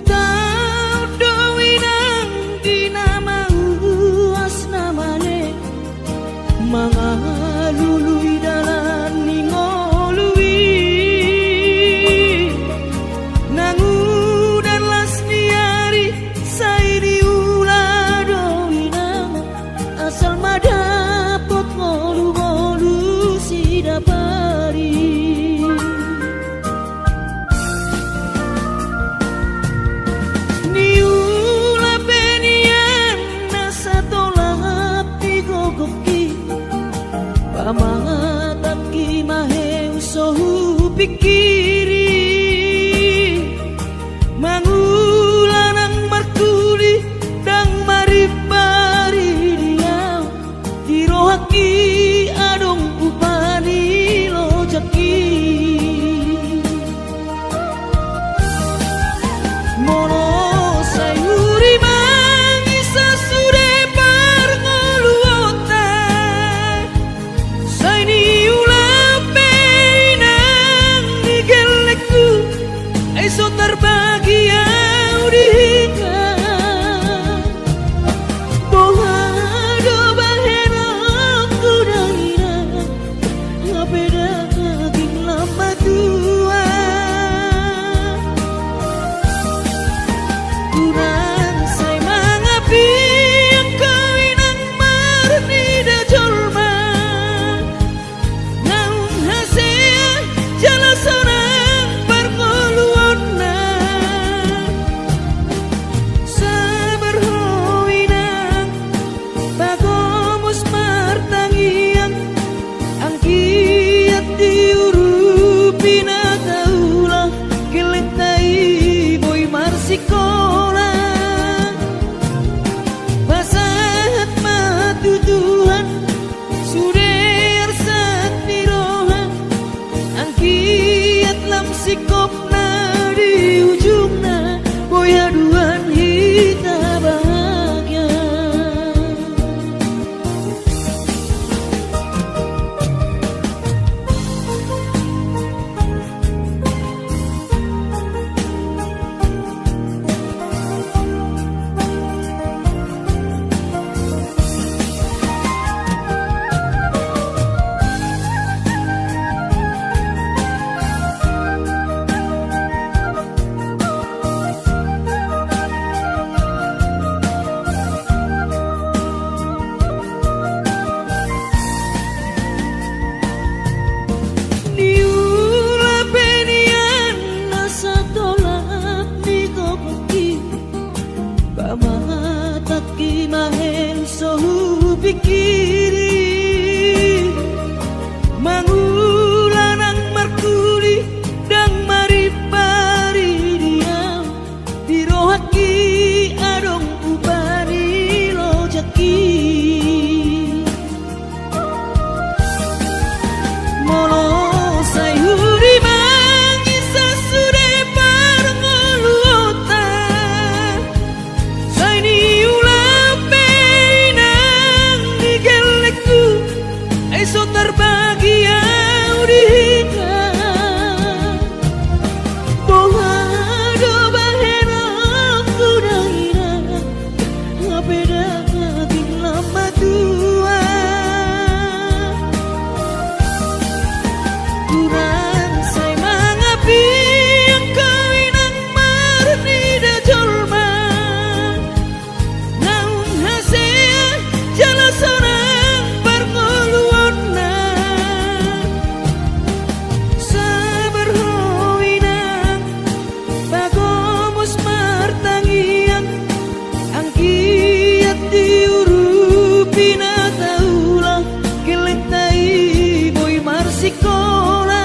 tahu doi nang dinama asnamane mangalului dalan ningolui nangudan las niari sai diula doi nang asal madapot ngolu-ngolu si dapari Pamataki mahe usohu pikiri mangulanang markuli dang maribari dia dirohaki adong upani lojaki mono sayuri mangisa sude parngoluota saini ulape nang digelekku esok terbahagia udika boha do bahena kudaina ngapeda kaging lama tua kurang say mangapi ang kawinang marni da jolma naung hasea jala sorang parngoluonna sabar hoinang bagomus martangiang ang kiat diurupina taulah kelentai boy marsikola basahat matu Tuhan suder sat mirohan ang kiat lam sikopna di ujungna boy aduan hita bahagia niula penian nasa tolak ni kokoki pamataki mahen sohu pikiri mangulanang markuli dang maripari dia dirohaki adong upani lojaki mono sayuri mangisa sude parngoluota saini ulape nang digelekku esok terbahagia udika boha do bahena kudaina ngapeda kaging lama tua kurang say mangapi ang kawinang marni da jolma naung hasea jala sorang parngoluonna sabar hoinang bagomus martangiang ang kiat diurupina taulah kelentai boy marsikola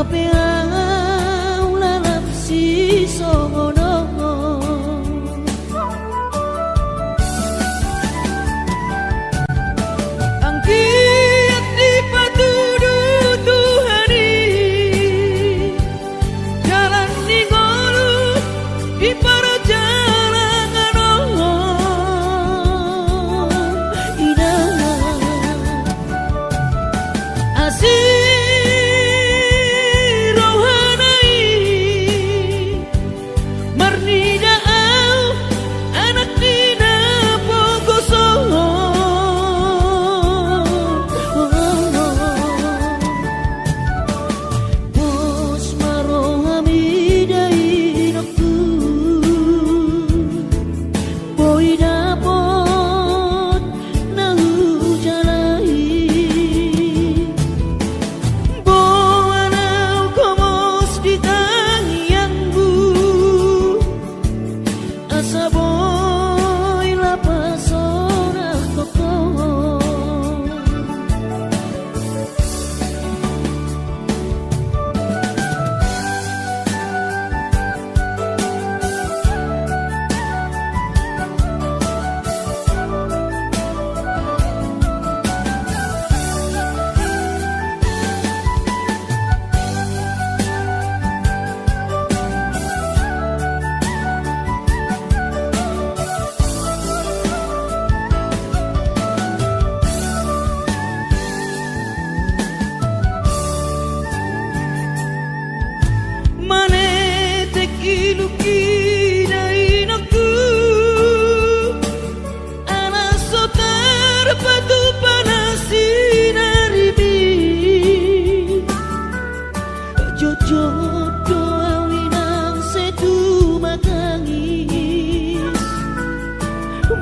Ape au lalap si songono Angkiat di patudu Tuhani Jalan ningolu di para jalangan Inah Asih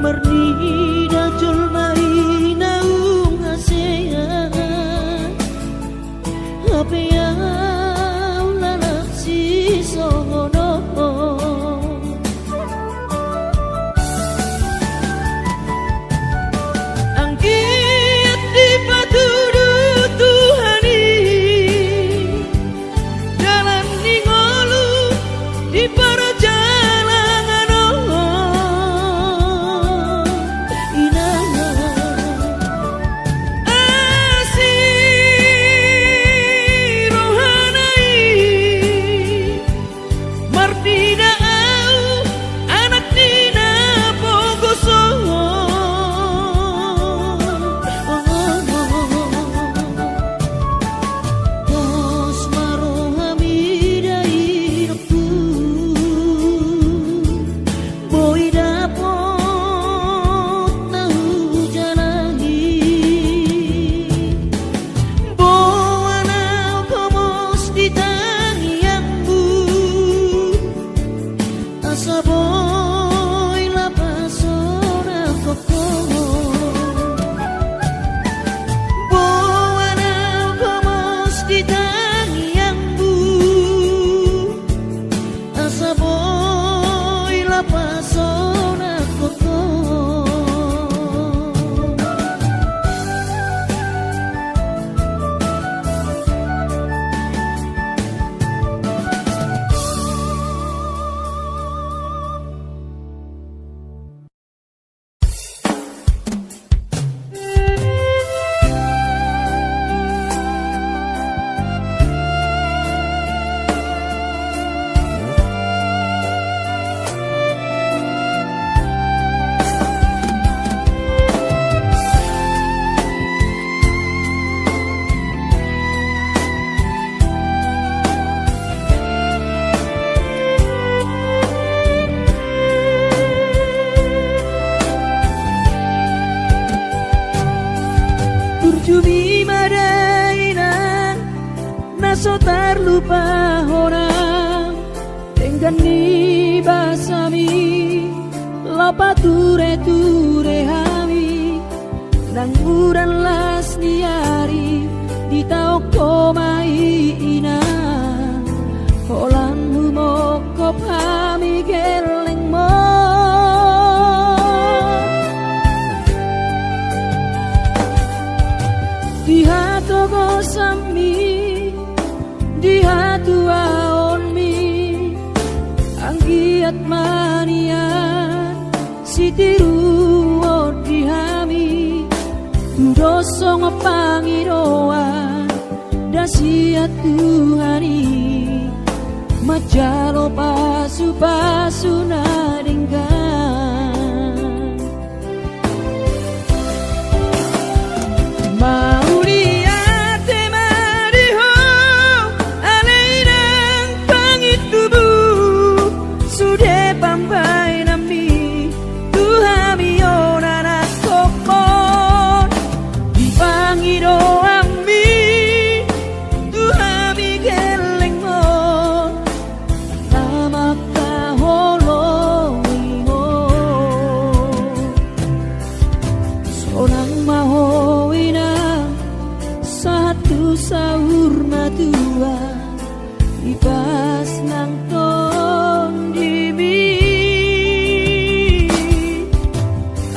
Mernida julmai naung asea Ape au lalak si songono Angkiat di patudu Tuhani Jalan ningolu di para Jumi madaina naso terlupa orang dengan ni basami lapa ture hami nang uran las niari di tau komai ina holan humokop hami geleng mo Diha togo sami diha tua onmi anggiat manian sitiru odihami dudosong pangiroan dasiat Tuhani majalo pasu-pasu naringgan Mauriate mariho alainang pangitubu sude pambai nami Tuhami onana kokon di pangiro ami Tuhami geleng mo namaka holoingo sonang mahowina satu sahur matua ibas nang ton dimi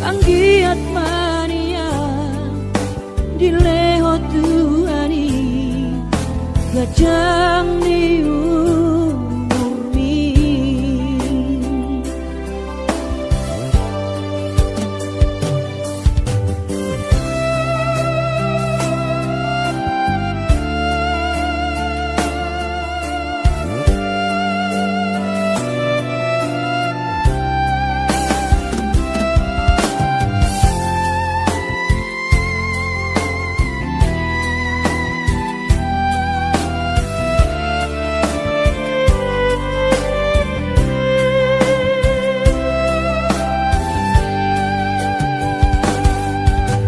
anggiat mania dileho Tuhani gajang di umurmi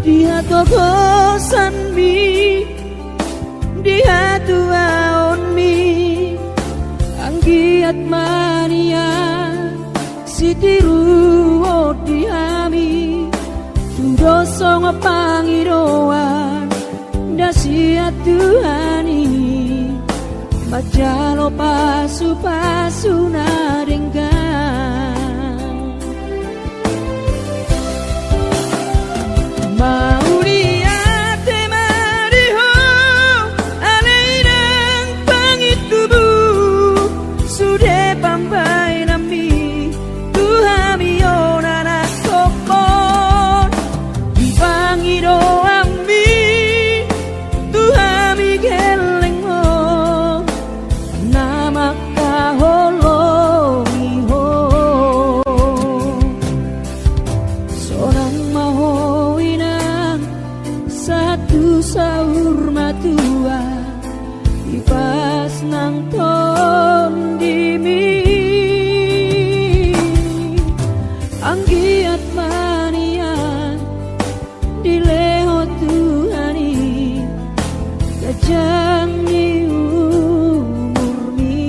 Dia togosan mi dia tua onmi anggiat mania sitiru odihami tudosong pangiroan dasiat Tuhani majalo pasu-pasu naringgan Mauriate mariho alainang pangitubu sude pambai nami Tuhami onana kokon di pangiro ami Tuhami geleng mo namaka holoiho sonang mahowinang satu sahur matua ibas nang ton dimi anggiat manian dileho Tuhani gajang di umurmi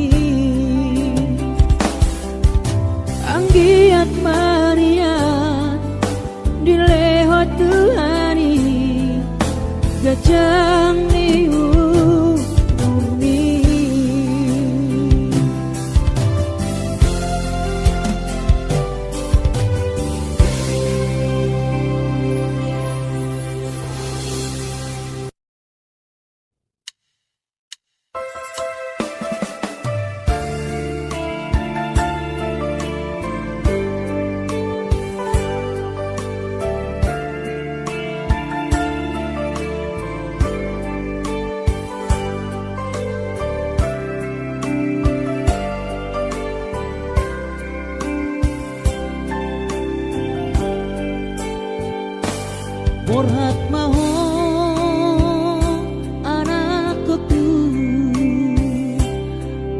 anggiat manian dileho Tuhani gajang di umurmi Borhat maho anakku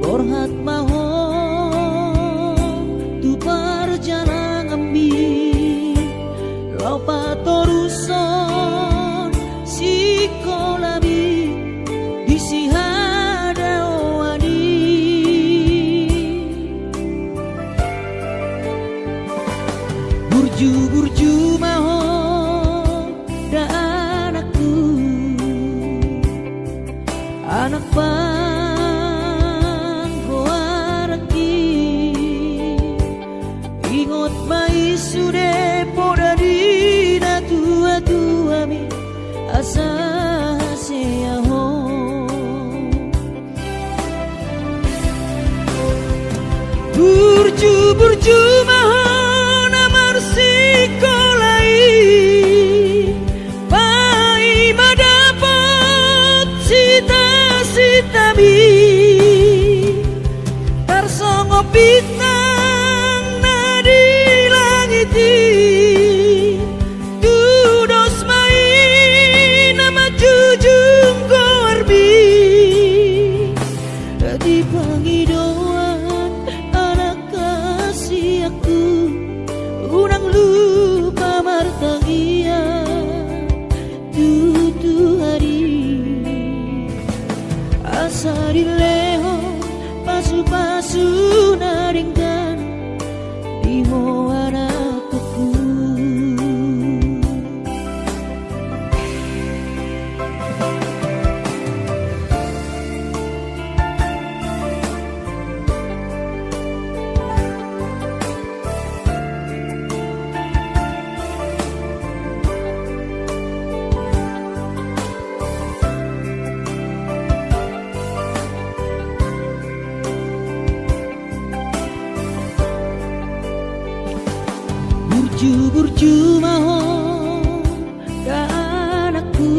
Borhat maho tu perjalanan ambi Lopa toruson sikolabi disihada wani Burju-burju maho anak panggoaraki ingot mai sude poda dina tua-tua mi asa seaho abi tarsongo bintang nadi langit tudos main nama jujung korbi di panggidoan anak kasih aku unang lupa martangia tutu hari asari leho pasu-pasu naringkan di moana kuku burju mahon ka anakku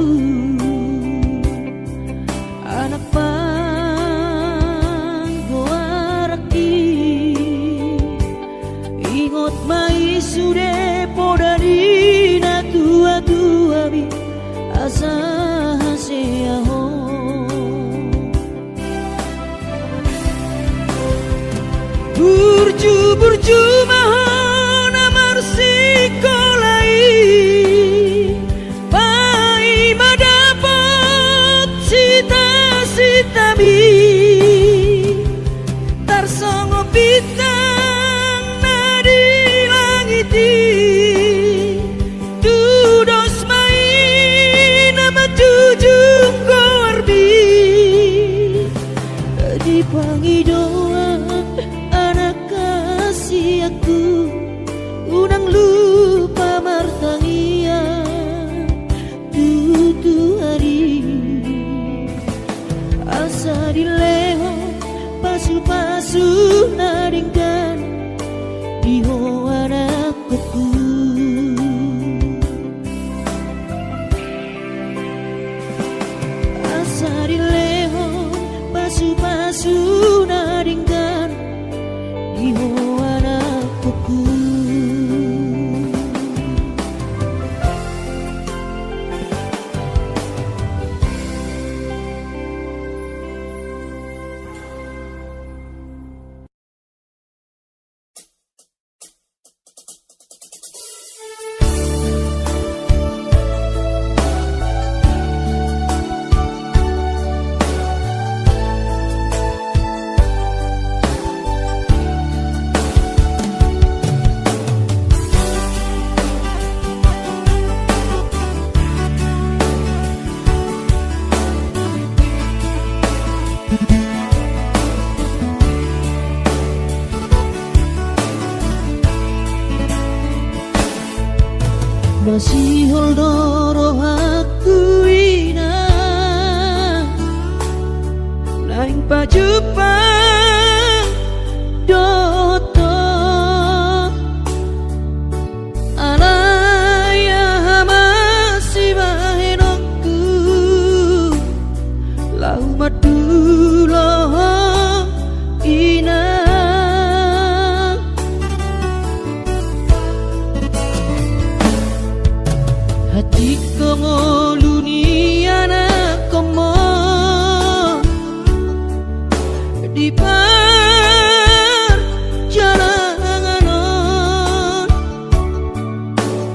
anak panggoaraki ingot mai sude podadina tua bi asa haseaho burju mahon sikolai pai madapot cita-cita mi tarsongo bintang nadi langit tudos main nama jujung korbi di panggidoan anak kasih aku unang lupa martangia tutu hari asa dileho pasu-pasu naringkan di hoana kuku asa dileho pasu-pasu naringkan di hoana kuku masih holdoro aku ina naing pajupang doto alaya masih bahenokku lau madulo ina hati kongoluniana komo di perjalanan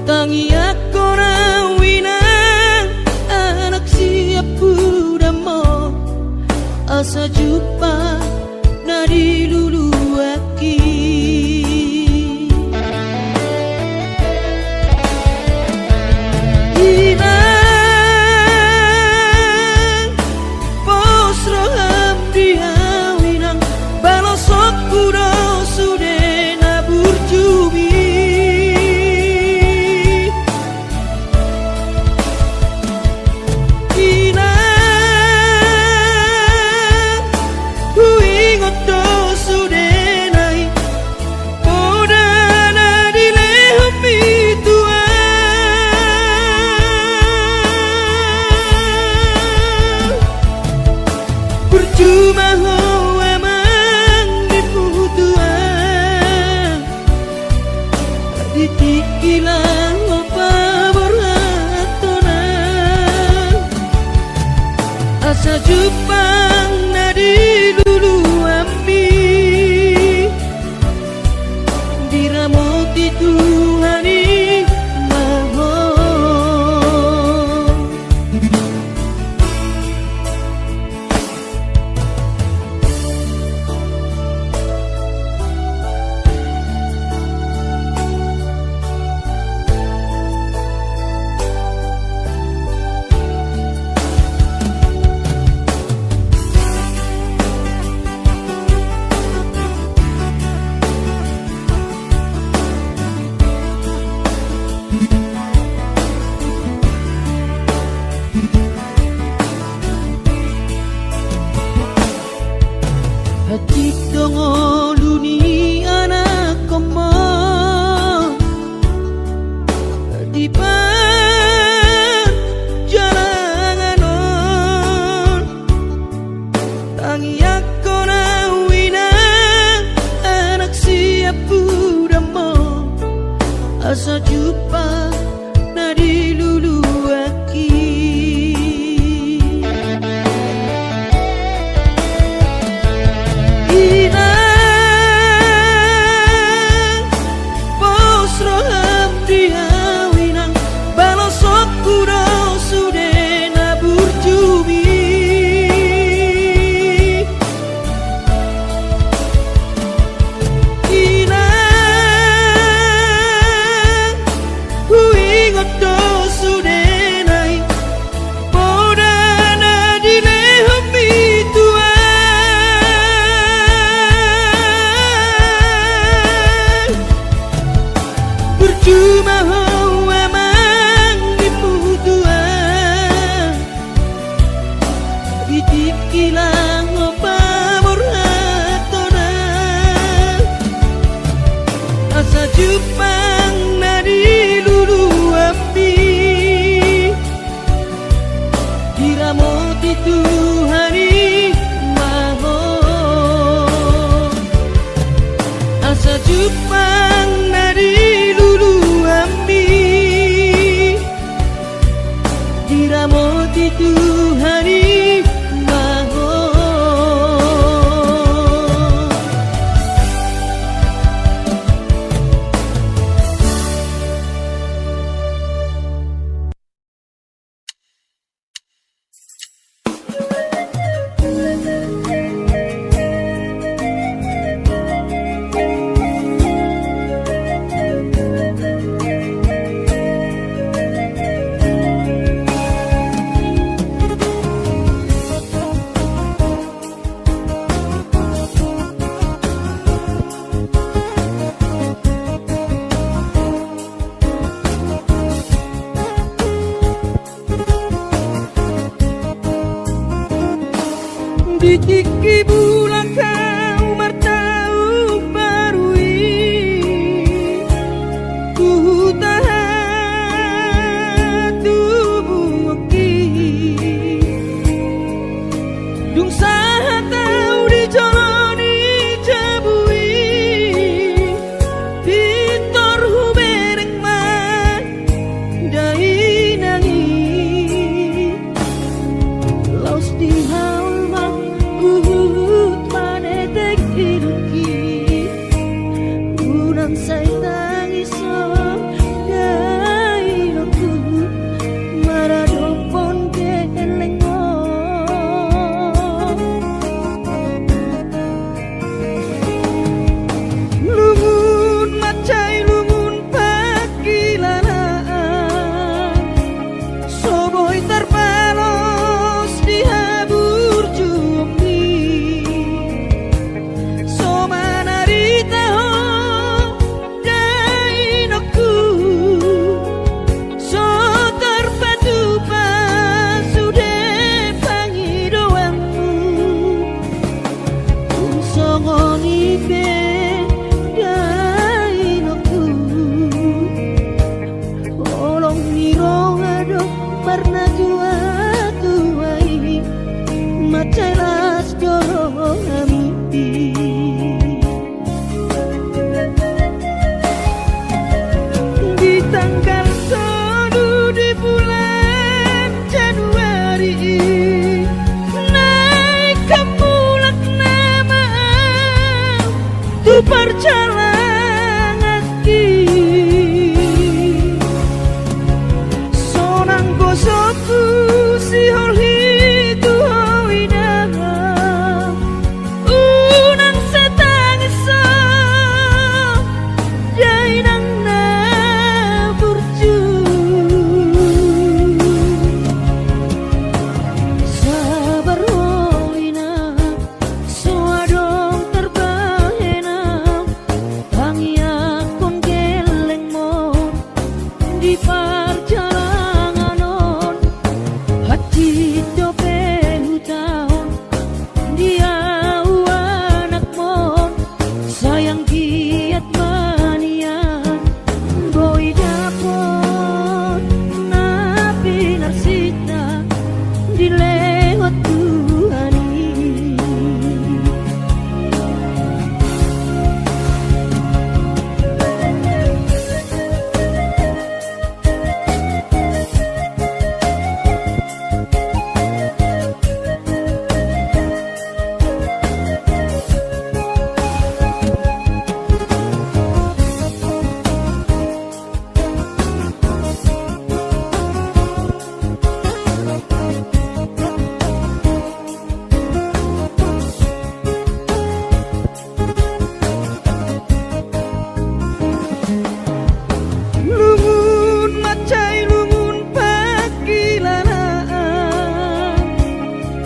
tangi aku rawinang anak siap budamo asa jumpa nadi lulu aki kilang apa berhatonan asa Jepang nadi lulu ami diramoti Tuhani mahon hati dongo luni anak komo di perjalanan tangi aku nawina anak siap budamo asa jumpa nadi lulu aki cuma hawa mangimu tuan bitip kilang opa murhatona asa Jepang nadi lulu api diramoti Tuhani mahon asa Jepang nadi diramoti Tuhani mahon di tiki bulan kau martau barui ku tahan tubuh ki dung saha tau di joloni jabui pitor huberek man dai nangi laus di say tangiso dai aku maradopon kelengo lumun macai lumun pakilalaan soboy terpalos di habur jumi somanarita pernah jua tuai macelas dorong mimpi di perjalanan iki sonang gosoku si holi tuhoina unang setang iso jainang na burju sabar hoina suadong terbahena pangiakon geleng mon di perjalanan on hati dope hutahon dia anak mon sayang giat manian boy dapon napi narsita dilewat Tuhani lungun macai lungun pakilanaan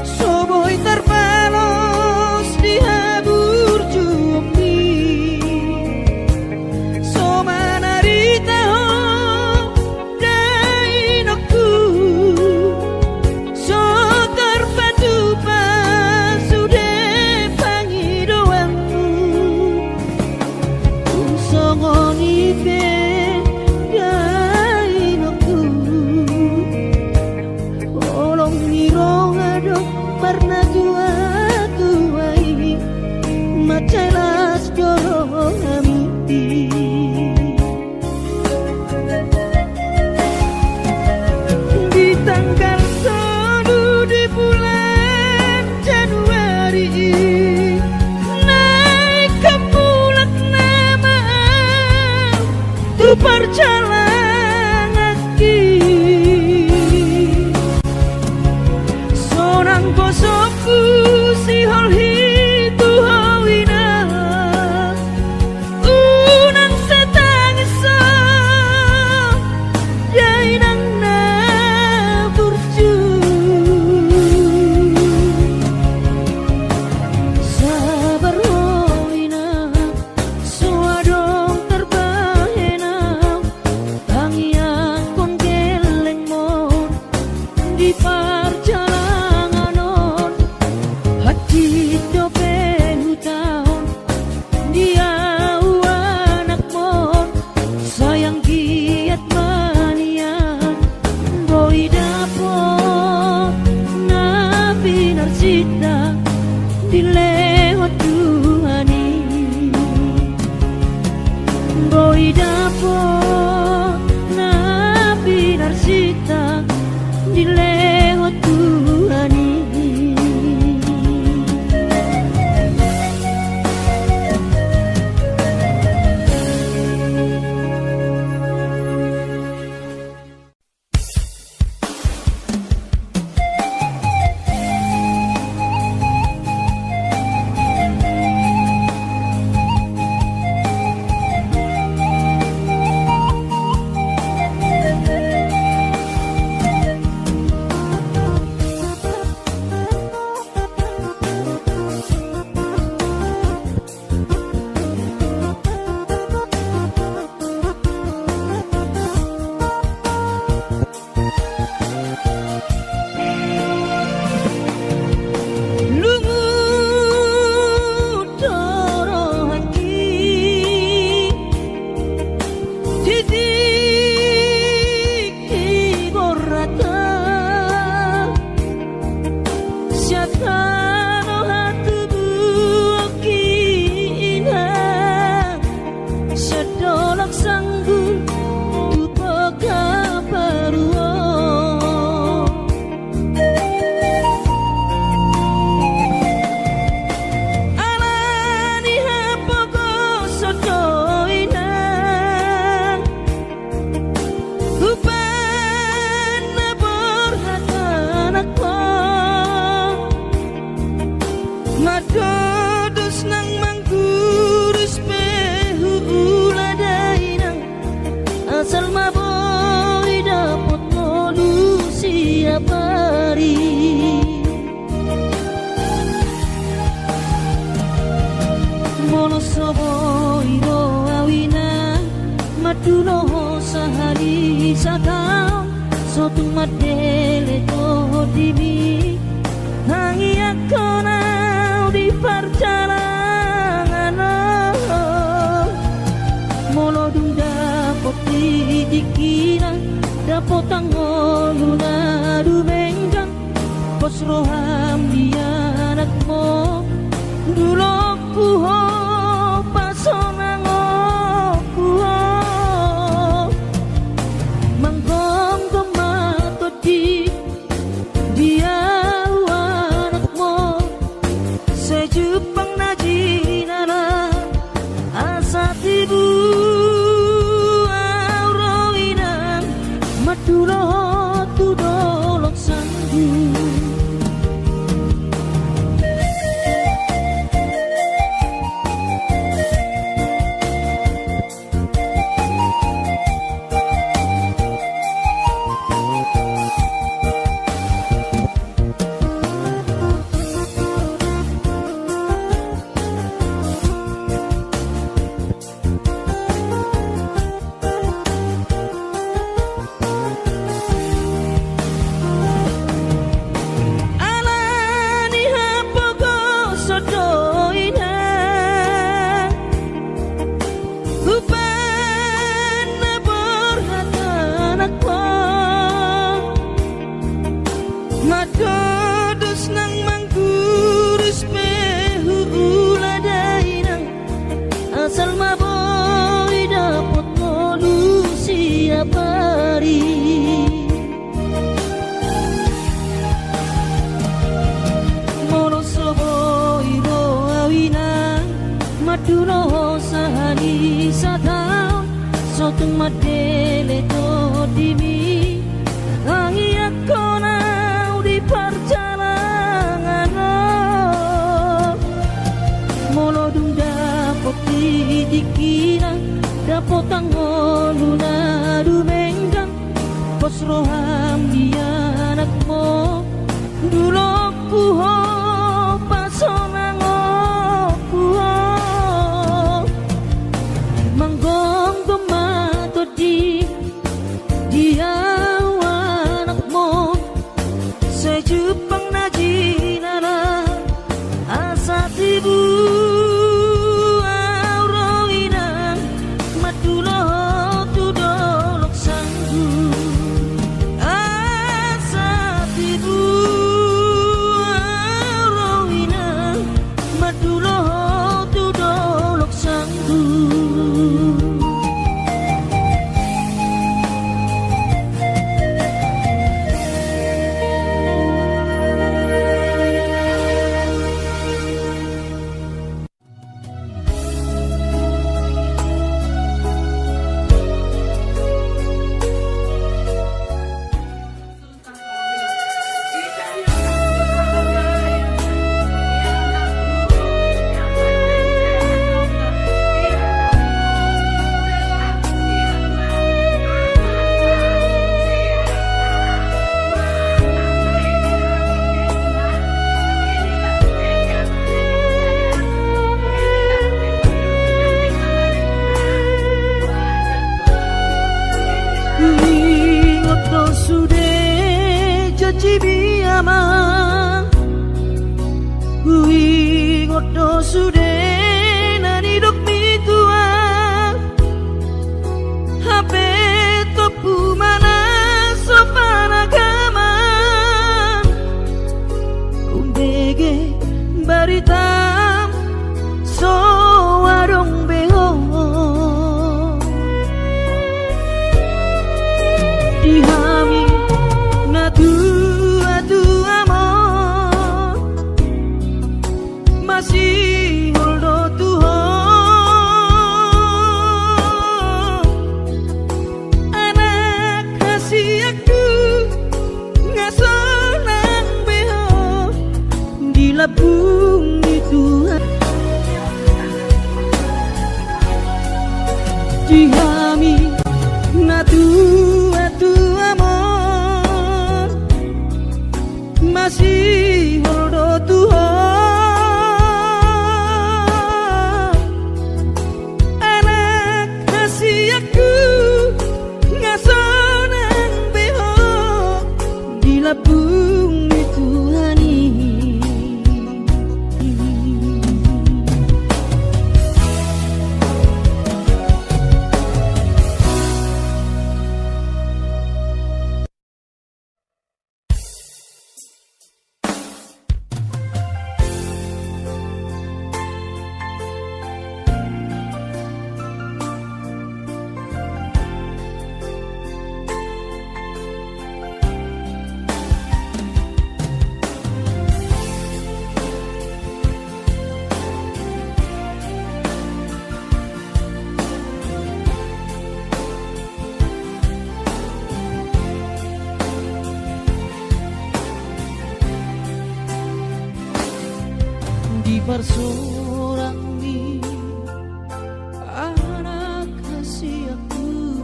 soboy terbalos di habur jumi somanarita ho dainoku so terpadu pasude pangidoanmu songoni be dainoku olong nirong ado parna tua tuai macelas joro amiti di tanggal 1 di bulan Januari naik ke pulang nama tu perjalanan iki sonang gosoku si holhi tuhoina unang setang iso jainang na burju sabar hoina suadong terbahena pangiakon geleng mon di perjalanan on hati dope hutahon dia anak mon sayang giat manian boy dapon napi narsita dilewat Tuhani boy dapon napi narsita dilewat Tuhani Madodos nang mangkurus pehu uladainang asal maboy dapot ngolu siap hari mono soboy do awina maduno sahari sakau sotung madele to dimi hangi akona di perjalanan molo dung dapot dikira dapot tangoluna du benggang pos roham dia anakmu dulu kuho pasonang kuho manggong tomato di dia Jepang najinana asa tibu auroinam madulo tudolok sanggu Madodos nang mangkurus pehu uladainang asal maboy dapot ngolu siap hari mono soboy do awina maduno sahani satau sotung madele to dimi hangi akona perjalanan molo dung dapot dikira dapot tangoluna du benggang pos roham dia anakmu dulu kuho pasonang kuho manggong tomato di dia Jepang najinana asa tibu auroinang madulo tudolok sanggu asa tibu auroinang madulo tudolok sanggu Ngoto sude nani dok mitua HP topu mana sopan agama umbege baritam so warung beho dihami ngatu masih holdo Tuhan anak kasih aku ngasonang beho di labung Bersorang anak kasih aku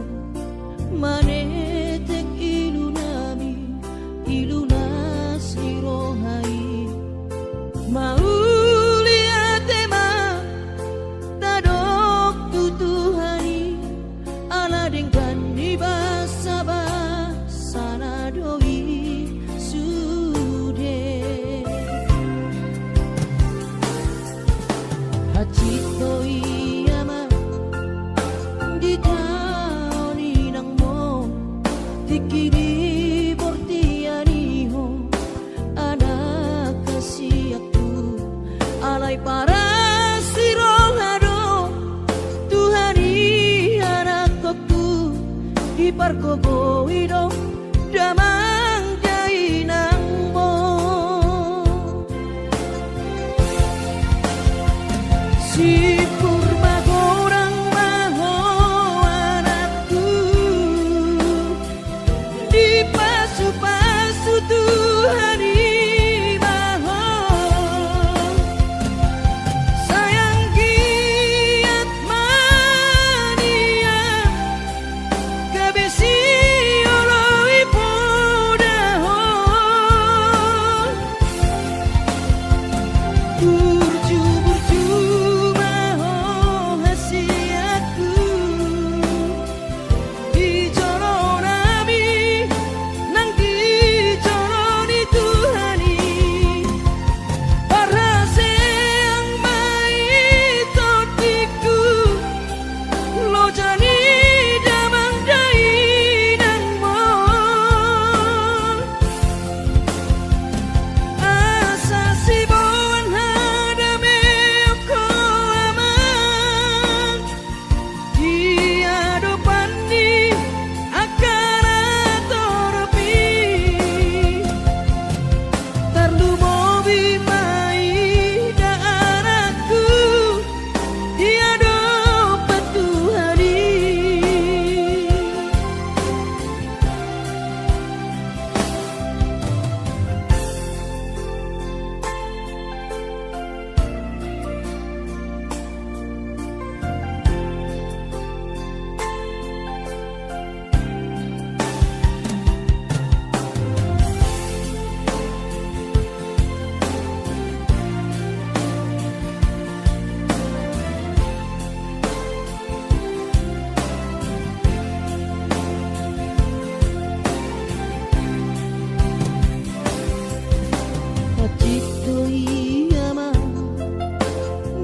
manetek iluna sirohai maulia tema tadok tutuhani ala dengan ibasaba sana doi Hachito iyama di taoni nang mo tikiri portianiho anak kasih aku alay para sirolado Tuhani anak aku di parkogo ido damang jai nang mo si purba gorang maho anakku di pasu-pasu Tuhani maho sayang giat mania kabesi oloi podaho burju-burju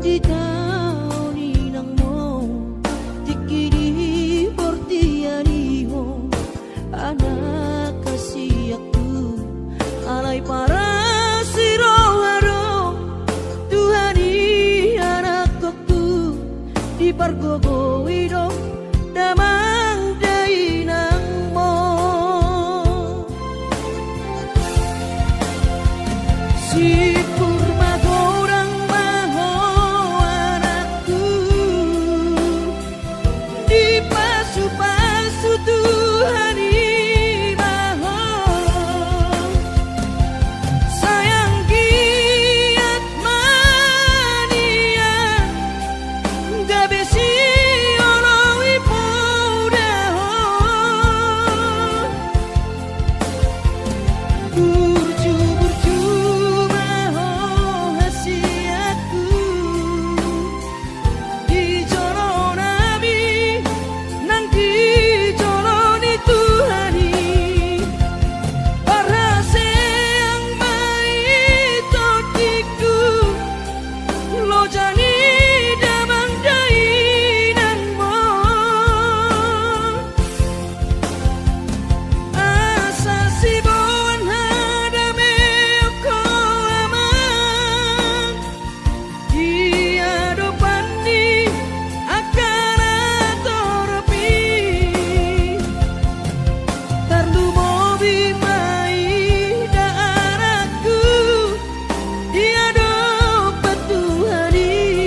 di taoni nang mo tikiri portianiho anak kasih aku alay para siroharo Tuhani anak aku di pargogo ido damang dai nang mo si purma gorang maho anakku di pasu-pasu Tuhani maho sayang giat mania gabesi oloi podaho burju-burju Tuhani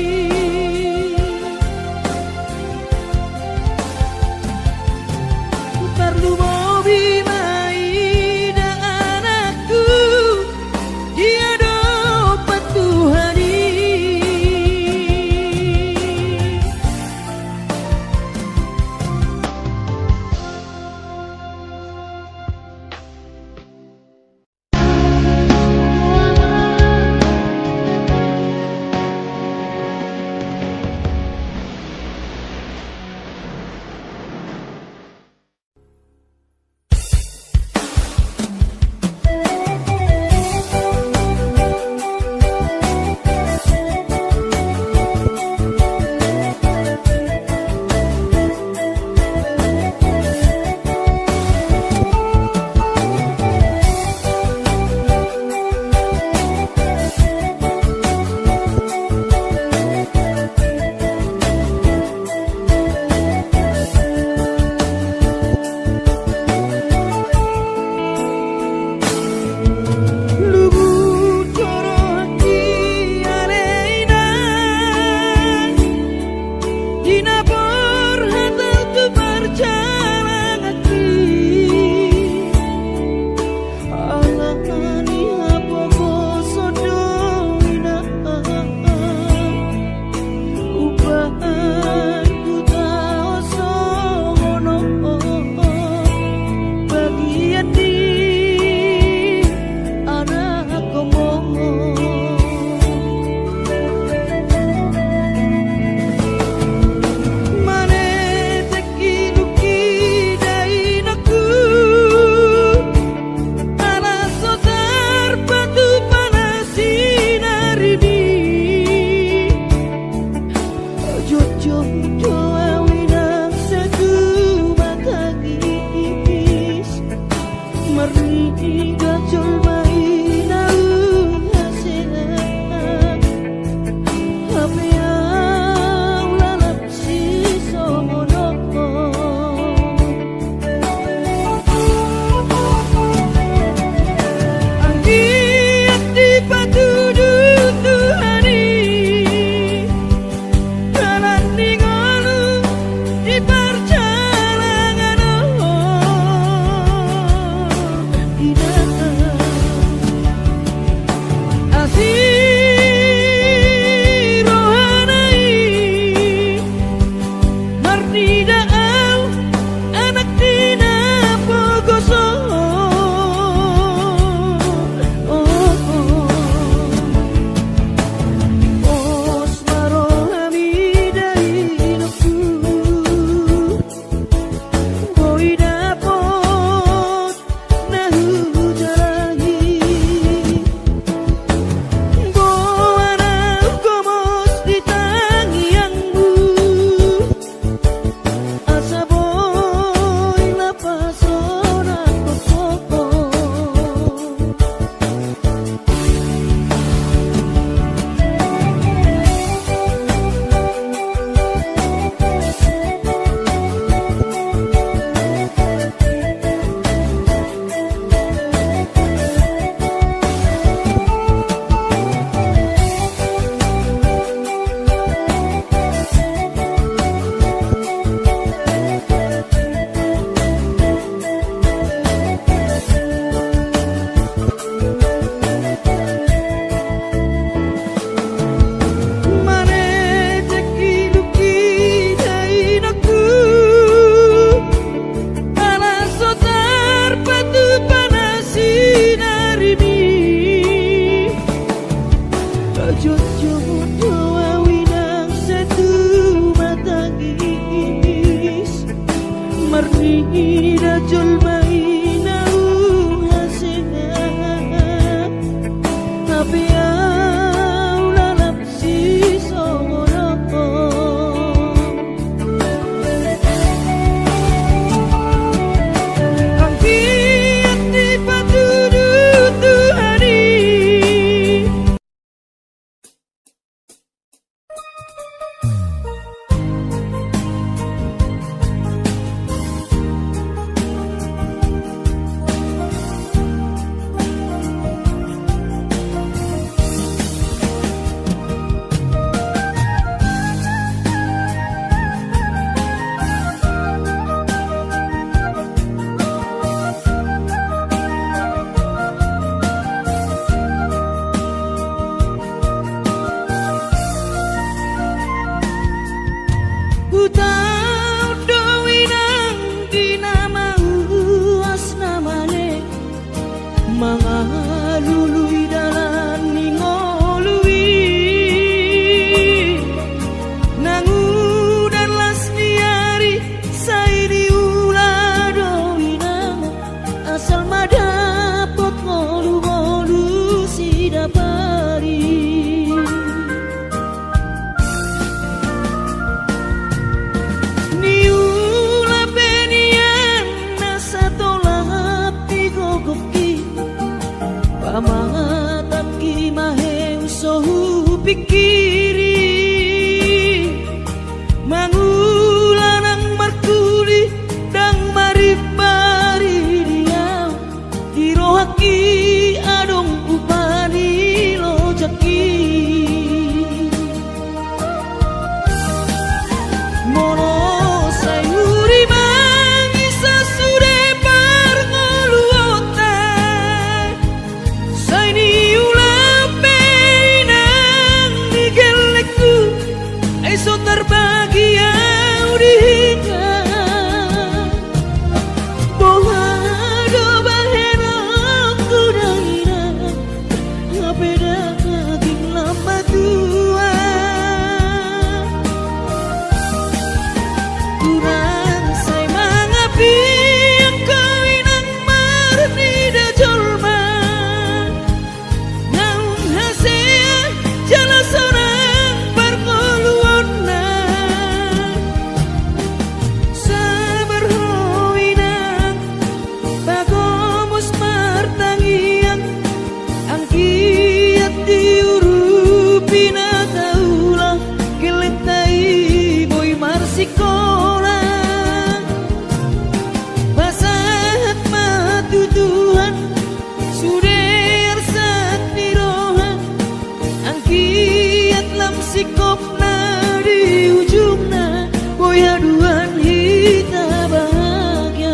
sikopna di ujungna boy aduan hita bahagia.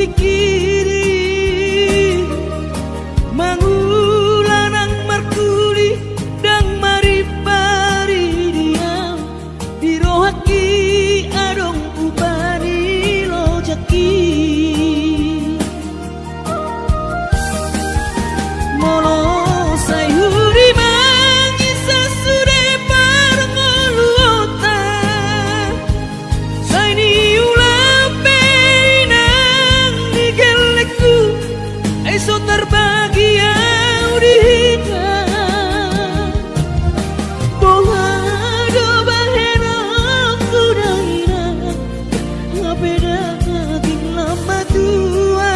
Pikiri mangulanang markuli dang maripari diam dirohaki adong ubani lojaki molo sayuri mangisa sude parngoluota sayni eso terbahagia udita boha do bahena kudaira ngapeda ngaging lama tua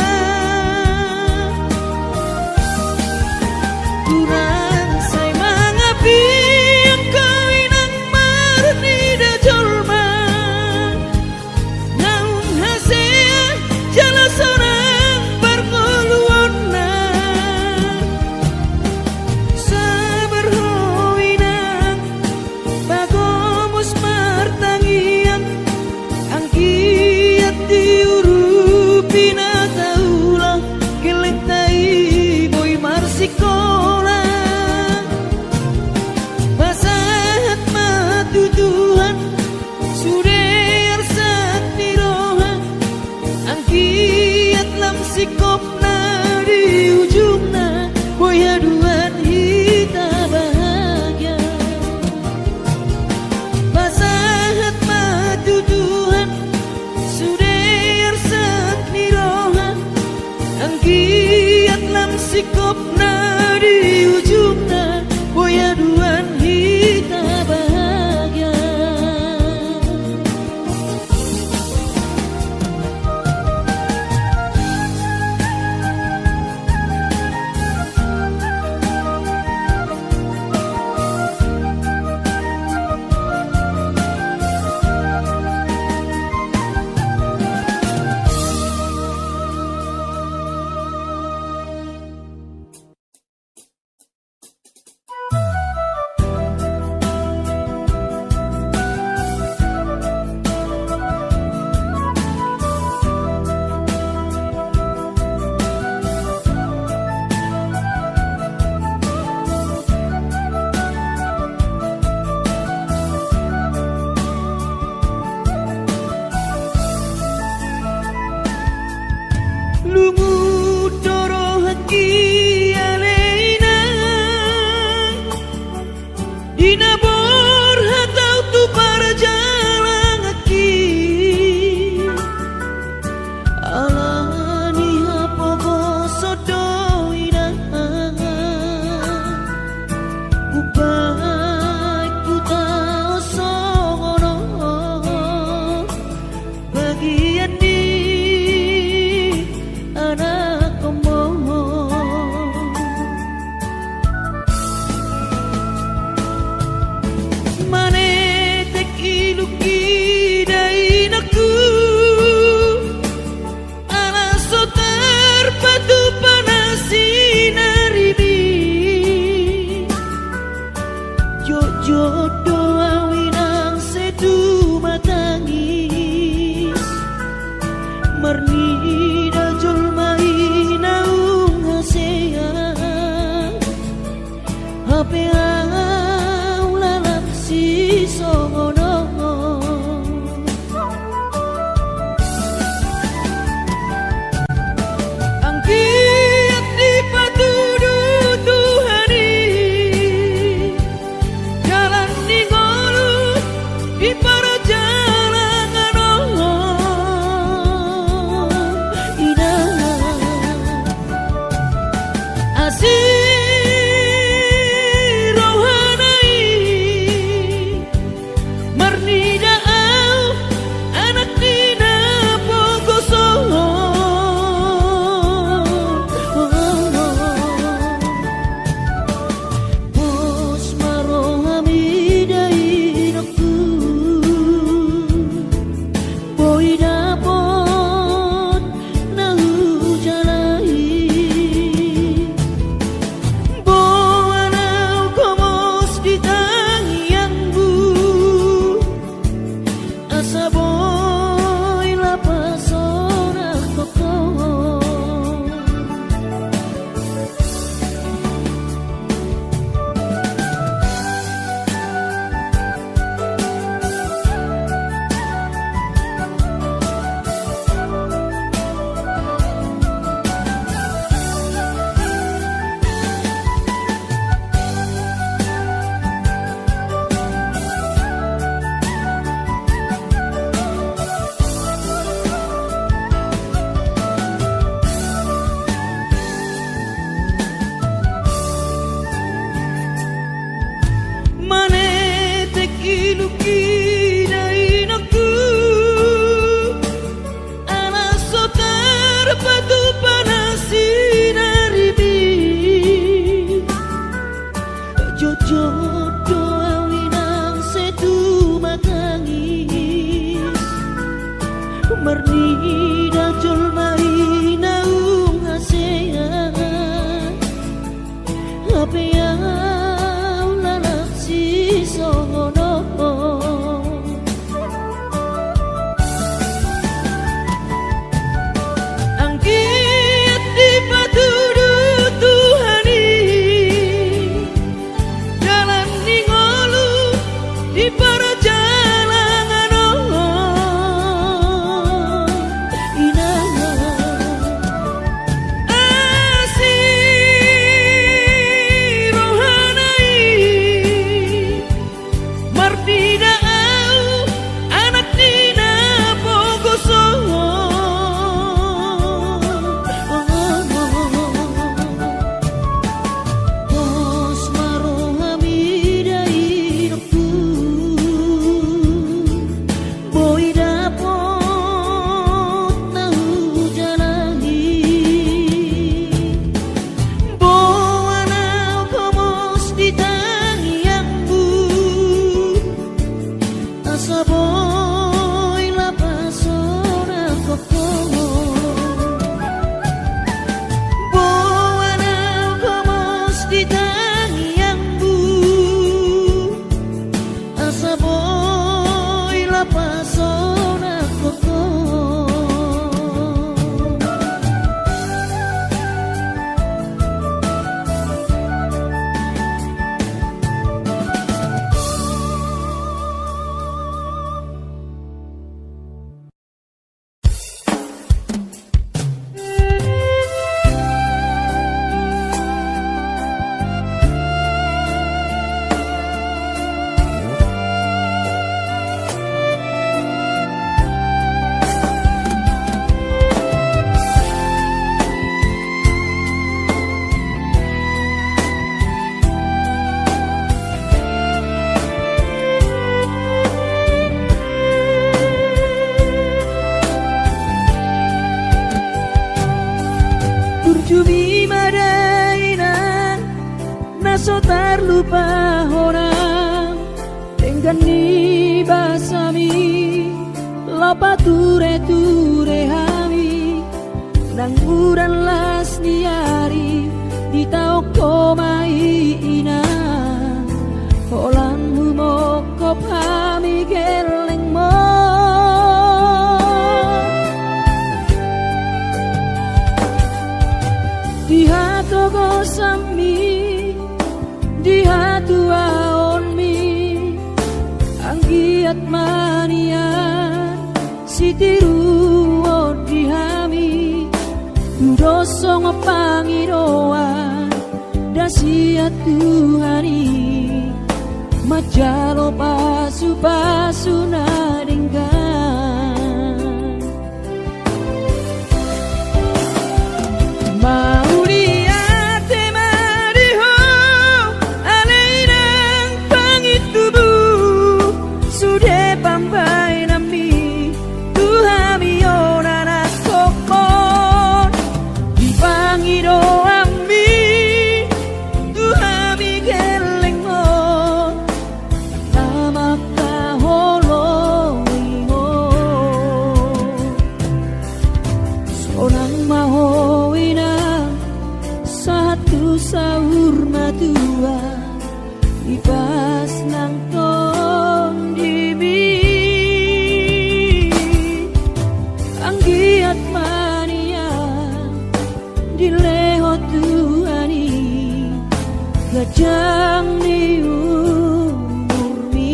kurang say mangapi ang kawinang marni da jolma naung hasea jalasona sikopna di ujungna boy aduan hita bahagia masahat matu Tuhan suder sat niroha angkiat lam sikopna di ujungna boy aduan hita bahagia. iso ngono. Angkiat di patudu Tuhani, jalan ningolu di perjalanan Jumi madainan naso terlupa orang dengan ni basami lapa ture hami nang uran las niari di tau komai ina holan humokop hami geleng mo di hatu gosami di hatu aonmi anggiat manian sitiru di hami dudosong pangiroan dasiat Tuhani majalo pasu nadenggan sahur matua ibas nang ton dibi anggiat mania dileho Tuhani gajang ni umurmi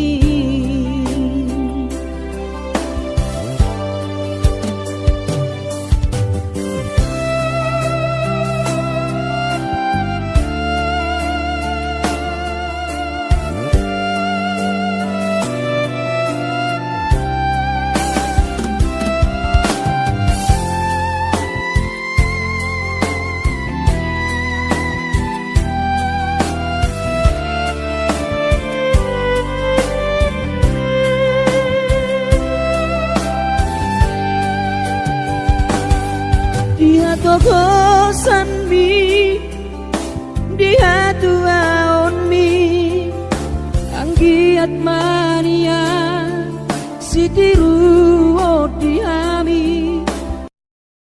Dia tokosan mi